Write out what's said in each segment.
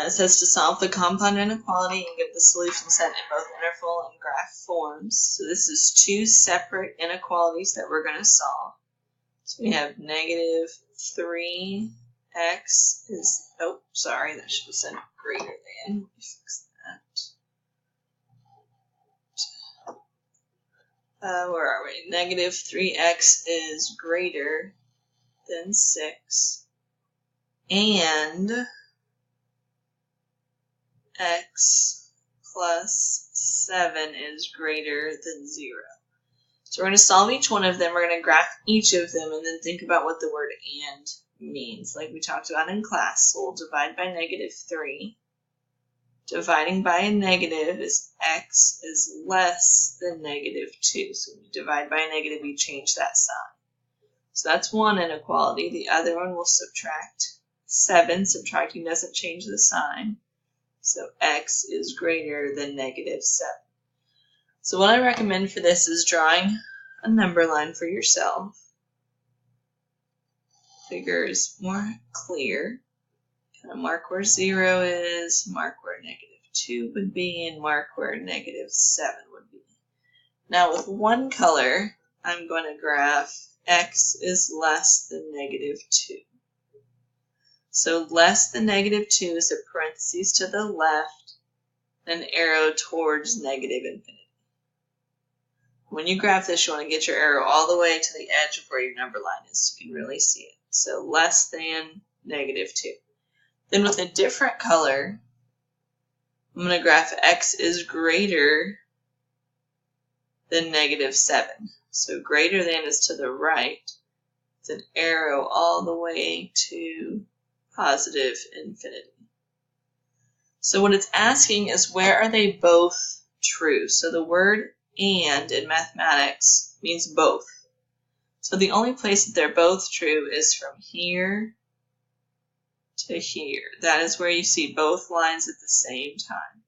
It says to solve the compound inequality and give the solution set in both interval and graph forms. So this is two separate inequalities that we're going to solve. So we have negative 3x is, oh, sorry, that should have said greater than. Let me fix that. Where are we? Negative 3x is greater than 6. And x plus 7 is greater than 0. So we're going to solve each one of them. We're going to graph each of them and then think about what the word and means, like we talked about in class. So we'll divide by negative 3. Dividing by a negative is x is less than negative 2. So when you divide by a negative, you change that sign. So that's one inequality. The other one will subtract 7. Subtracting doesn't change the sign. So x is greater than negative 7. So what I recommend for this is drawing a number line for yourself. Figure is more clear. Kind of mark where 0 is, mark where negative 2 would be, and mark where negative 7 would be. Now with one color, I'm going to graph x is less than negative 2. So less than negative 2 is a parentheses to the left, an arrow towards negative infinity. When you graph this, you want to get your arrow all the way to the edge of where your number line is so you can really see it. So less than negative 2. Then with a different color, I'm going to graph x is greater than negative 7. So greater than is to the right. It's an arrow all the way to positive infinity. So what it's asking is where are they both true? So the word and in mathematics means both. So the only place that they're both true is from here to here. That is where you see both lines at the same time.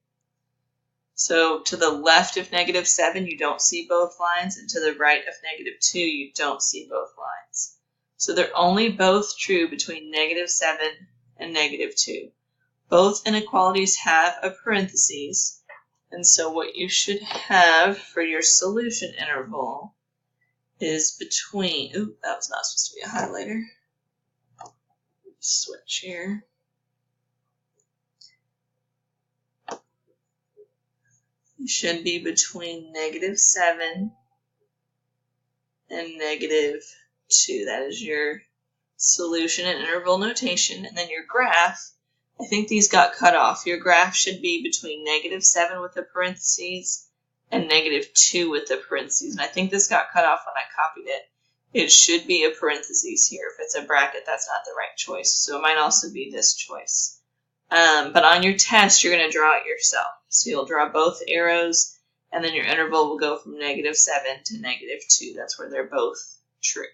So to the left of negative 7, you don't see both lines, and to the right of negative 2, you don't see both lines. So they're only both true between negative 7 and negative 2. Both inequalities have a parentheses, and so what you should have for your solution interval is between, ooh, that was not supposed to be a highlighter. Switch here. It should be between negative 7 and negative 2. That is your solution and interval notation. And then your graph, I think these got cut off. Your graph should be between negative 7 with the parentheses and negative 2 with the parentheses. And I think this got cut off when I copied it. It should be a parentheses here. If it's a bracket, that's not the right choice. So it might also be this choice. But on your test, you're going to draw it yourself. So you'll draw both arrows, and then your interval will go from negative 7 to negative 2. That's where they're both true.